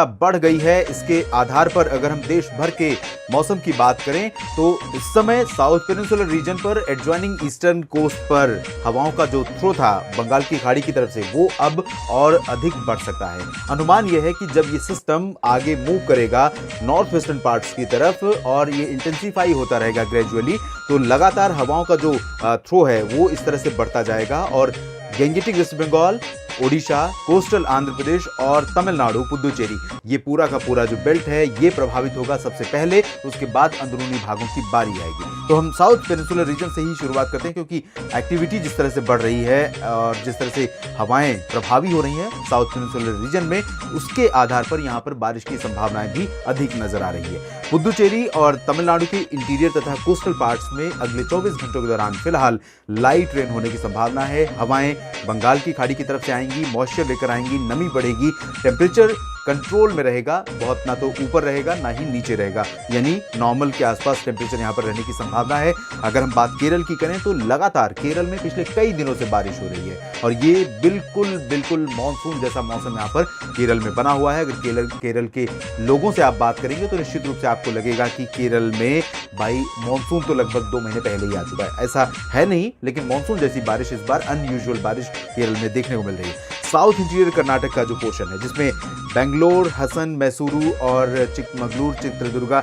बढ़ गई है। इसके आधार पर अगर हम देश भर के मौसम की बात करें तो इस समय साउथ पेनिनसुलर रीजन पर एडजॉइनिंग ईस्टर्न कोस्ट पर हवाओं का जो थ्रो था बंगाल की खाड़ी की तरफ से वो अब और अधिक बढ़ सकता है। अनुमान यह है कि जब ये सिस्टम आगे मूव करेगा नॉर्थ वेस्टर्न पार्ट्स की तरफ और ये इंटेंसिफाई होता रहेगा ग्रेजुअली, तो लगातार हवाओं का जो थ्रो है वो इस तरह से बढ़ता जाएगा और गैंगेटिक वेस्ट बंगाल, ओडिशा, कोस्टल आंध्र प्रदेश और तमिलनाडु, पुदुचेरी, ये पूरा का पूरा जो बेल्ट है ये प्रभावित होगा सबसे पहले। उसके बाद अंदरूनी भागों की बारी आएगी। तो हम साउथ पेनिनसुलर रीजन से ही शुरुआत करते हैं क्योंकि एक्टिविटी जिस तरह से बढ़ रही है और जिस तरह से हवाएं प्रभावी हो रही हैं साउथ पेनिनसुलर रीजन में, उसके आधार पर यहाँ पर बारिश की संभावनाएं भी अधिक नजर आ रही है। पुदुचेरी और तमिलनाडु के इंटीरियर तथा कोस्टल पार्ट्स में अगले 24 घंटों के दौरान फिलहाल लाइट रेन होने की संभावना है। हवाएं बंगाल की खाड़ी की तरफ से आएंगी, मॉइस्चर लेकर आएंगी, नमी बढ़ेगी, टेम्परेचर कंट्रोल में रहेगा, बहुत ना तो ऊपर रहेगा ना ही नीचे रहेगा, यानी नॉर्मल के आसपास टेम्परेचर यहाँ पर रहने की संभावना है। अगर हम बात केरल की करें तो लगातार केरल में पिछले कई दिनों से बारिश हो रही है और ये बिल्कुल मॉनसून जैसा मौसम यहाँ पर केरल में बना हुआ है। अगर केरल के लोगों से आप बात करेंगे तो निश्चित रूप से आपको लगेगा कि केरल में भाई मॉनसून तो लगभग 2 महीने पहले ही आ चुका है। ऐसा है नहीं, लेकिन मॉनसून जैसी बारिश इस बार अनयूजुअल बारिश केरल में देखने को मिल रही है। साउथ इंटीरियर कर्नाटक का जो पोर्शन है जिसमें बेंगलोर, हसन, मैसूरू और चिकमगलूर, चित्रदुर्गा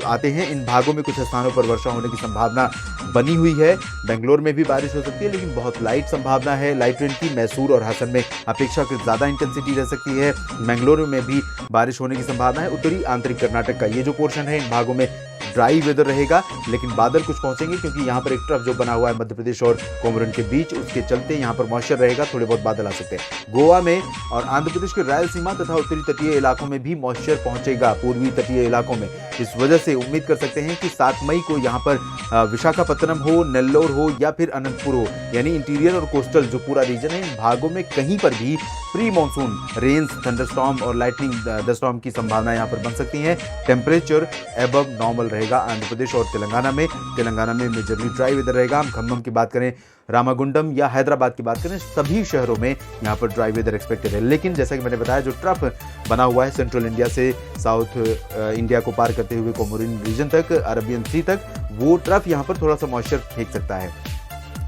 आते हैं, इन भागों में कुछ स्थानों पर वर्षा होने की संभावना बनी हुई है। बेंगलोर में भी बारिश हो सकती है लेकिन बहुत लाइट संभावना है लाइट रेन की। मैसूर और हसन में अपेक्षाकृत ज्यादा इंटेंसिटी रह सकती है। बेंगलोर में भी बारिश होने की संभावना है। उत्तरी आंतरिक कर्नाटक का ये जो पोर्शन है इन भागों में ड्राई वेदर रहेगा लेकिन बादल कुछ पहुंचेंगे क्योंकि यहाँ पर एक ट्रफ जो बना हुआ है मध्य प्रदेश और कोमरन के बीच, उसके चलते यहाँ पर मॉइस्चर रहेगा, थोड़े बहुत बादल आ सकते हैं। गोवा में और आंध्र प्रदेश के रायलसीमा तथा उत्तरी तटीय इलाकों में भी मॉइस्चर पहुंचेगा, पूर्वी तटीय इलाकों में। इस वजह से उम्मीद कर सकते हैं कि 7 मई को यहाँ पर विशाखापत्तनम हो, नेल्लोर हो या फिर अनंतपुर हो, यानी इंटीरियर और कोस्टल जो पूरा रीजन है इन भागों में कहीं पर भी प्री मानसून रेन्स, थंडरस्टॉर्म और लाइटनिंग डस्टॉर्म की संभावना यहाँ पर बन सकती है। टेम्परेचर एबव नॉर्मल रहेगा आंध्र प्रदेश और तेलंगाना में मेजरली ड्राई वेदर रहेगा। हम खम्मम की बात करें, रामागुंडम या हैदराबाद की बात करें, सभी शहरों में यहाँ पर ड्राई वेदर एक्सपेक्टेड है। लेकिन जैसा कि मैंने बताया जो ट्रफ बना हुआ है सेंट्रल इंडिया से साउथ इंडिया को पार करते हुए कोमोरिन रीजन तक, अरबियन सी तक, वो ट्रफ यहाँ पर थोड़ा सा मॉइस्चर फेंक सकता है।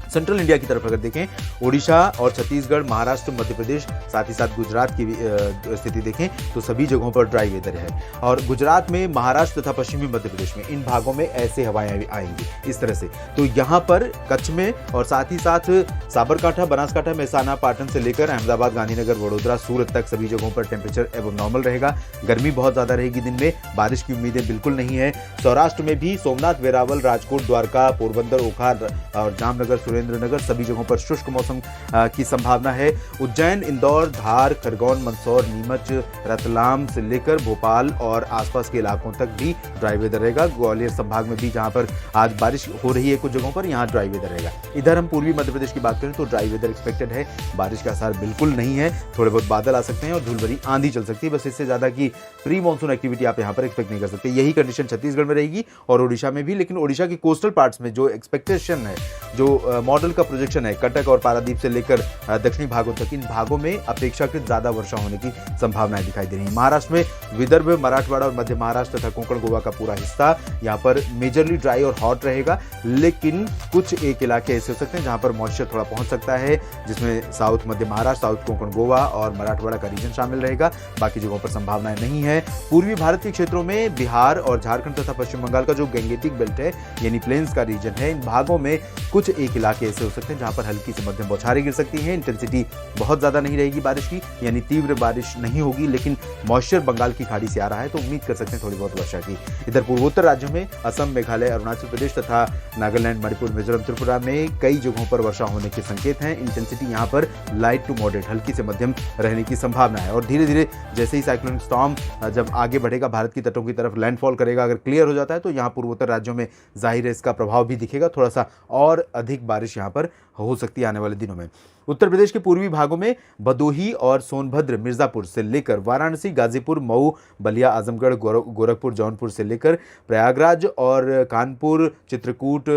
सेंट्रल इंडिया की तरफ अगर देखें, ओडिशा और छत्तीसगढ़, महाराष्ट्र, मध्य प्रदेश, साथ ही साथ गुजरात की स्थिति देखें तो सभी जगहों पर ड्राई वेदर है। और गुजरात में, महाराष्ट्र तथा पश्चिमी मध्य प्रदेश में इन भागों में ऐसे हवाएं आएंगी इस तरह से। तो यहाँ पर कच्छ में और साथ ही साथ साबरकांठा, बनासकांठा, मेहसाना, पाटन से लेकर अहमदाबाद, गांधीनगर, वडोदरा, सूरत तक सभी जगहों पर टेम्परेचर एवं नॉर्मल रहेगा। गर्मी बहुत ज्यादा रहेगी दिन में, बारिश की उम्मीदें बिल्कुल नहीं है। सौराष्ट्र में भी सोमनाथ, वेरावल, राजकोट, द्वारका, पोरबंदर, ओखा और जामनगर, सुरेंद्रनगर सभी जगहों पर शुष्क मौसम की संभावना है। उज्जैन, इंदौर, धार, खरगोन, मंदसौर, नीमच, रतलाम से लेकर भोपाल और आसपास के इलाकों तक भी ड्राई वेदर रहेगा। ग्वालियर संभाग में भी जहां पर आज बारिश हो रही है कुछ जगहों पर, यहां ड्राई वेदर रहेगा। इधर हम पूर्वी मध्य प्रदेश की बात करें तो ड्राई वेदर एक्सपेक्टेड है, बारिश का आसार बिल्कुल नहीं है। थोड़े बहुत बादल आ सकते हैं और धूल भरी आंधी चल सकती है, बस इससे ज्यादा की प्री मानसून एक्टिविटी आप यहां पर एक्सपेक्ट नहीं कर सकते। यही कंडीशन छत्तीसगढ़ में रहेगी और ओडिशा में भी, लेकिन ओडिशा के कोस्टल पार्ट्स में जो एक्सपेक्टेशन है, जो मॉडल का प्रोजेक्शन है, कटक और पारादीप से लेकर दक्षिणी भागों तक, इन भागों में अपेक्षाकृत ज्यादा वर्षा होने की संभावनाएं दिखाई दे रही है। महाराष्ट्र में विदर्भ, मराठवाड़ा और मध्य महाराष्ट्र तथा कोंकण, गोवा का पूरा हिस्सा यहाँ पर मेजरली ड्राई और हॉट रहेगा, लेकिन कुछ एक इलाके ऐसे हो सकते हैं जहां पर मॉइस्चर थोड़ा पहुंच सकता है, जिसमें साउथ मध्य महाराष्ट्र, साउथ कोंकण, गोवा और मराठवाड़ा का रीजन शामिल रहेगा। बाकी जगहों पर संभावनाएं नहीं है। पूर्वी भारत के क्षेत्रों में बिहार और झारखंड तथा पश्चिम बंगाल का जो गैंगेटिक बेल्ट है यानी प्लेन्स का रीजन है, इन भागों में कुछ एक इलाके ऐसे हो सकते हैं जहां पर हल्की से मध्यम बौछारें गिर सकती हैं। इंटेंसिटी बहुत ज्यादा नहीं रहेगी बारिश की, यानी तीव्र बारिश नहीं होगी, लेकिन मॉइस्चर बंगाल की खाड़ी से आ रहा है तो उम्मीद कर सकते हैं थोड़ी बहुत वर्षा की। इधर पूर्वोत्तर राज्यों में असम, मेघालय, अरुणाचल प्रदेश तथा नागालैंड, मणिपुर, मिजोरम, त्रिपुरा में कई जगहों पर वर्षा होने के संकेत हैं। इंटेंसिटी यहाँ पर लाइट टू मॉडरेट, हल्की से मध्यम रहने की संभावना है। और धीरे धीरे जैसे ही साइक्लोनिक स्टॉर्म जब आगे बढ़ेगा, भारत की तटों की तरफ लैंडफॉल करेगा, अगर क्लियर हो जाता है तो यहाँ पूर्वोत्तर राज्यों में जाहिर है इसका प्रभाव भी दिखेगा, थोड़ा सा और अधिक बारिश यहाँ पर हो सकती है आने वाले दिनों में। उत्तर प्रदेश के पूर्वी भागों में भदोही और सोनभद्र, मिर्जापुर से लेकर वाराणसी, गाजीपुर, मऊ, बलिया, आजमगढ़, गोरखपुर, जौनपुर से लेकर प्रयागराज और कानपुर, चित्रकूट,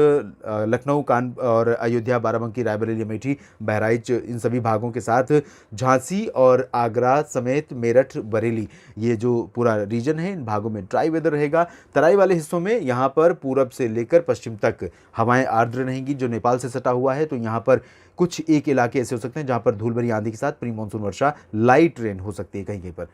लखनऊ, कान और अयोध्या, बाराबंकी, रायबरेली, अमेठी, बहराइच, इन सभी भागों के साथ झांसी और आगरा समेत मेरठ, बरेली, ये जो पूरा रीजन है इन भागों में ड्राई वेदर रहेगा। तराई वाले हिस्सों में यहाँ पर पूरब से लेकर पश्चिम तक हवाएं आर्द्र रहेंगी। जो नेपाल से सटा हुआ है तो यहाँ पर कुछ एक इलाके ऐसे हो सकते हैं जहां पर धूल भरी आंधी के साथ प्री मानसून वर्षा, लाइट रेन हो सकती है कहीं कहीं पर।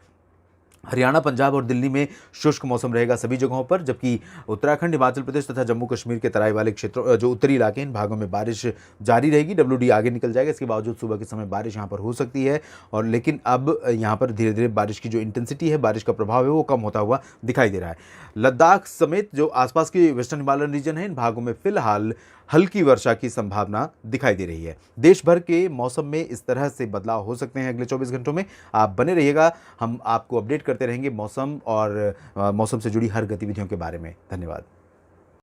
हरियाणा, पंजाब और दिल्ली में शुष्क मौसम रहेगा सभी जगहों पर, जबकि उत्तराखंड, हिमाचल प्रदेश तथा जम्मू कश्मीर के तराई वाले क्षेत्रों, जो उत्तरी इलाके हैं, इन भागों में बारिश जारी रहेगी। WD आगे निकल जाएगा, इसके बावजूद सुबह के समय बारिश यहाँ पर हो सकती है। और लेकिन अब यहाँ पर धीरे धीरे बारिश की जो इंटेंसिटी है, बारिश का प्रभाव है, वो कम होता हुआ दिखाई दे रहा है। लद्दाख समेत जो आसपास के वेस्टर्न हिमालयन रीजन है, इन भागों में फिलहाल हल्की वर्षा की संभावना दिखाई दे रही है। देश भर के मौसम में इस तरह से बदलाव हो सकते हैं अगले 24 घंटों में। आप बने रहिएगा, हम आपको अपडेट करते रहेंगे मौसम और मौसम से जुड़ी हर गतिविधियों के बारे में। धन्यवाद।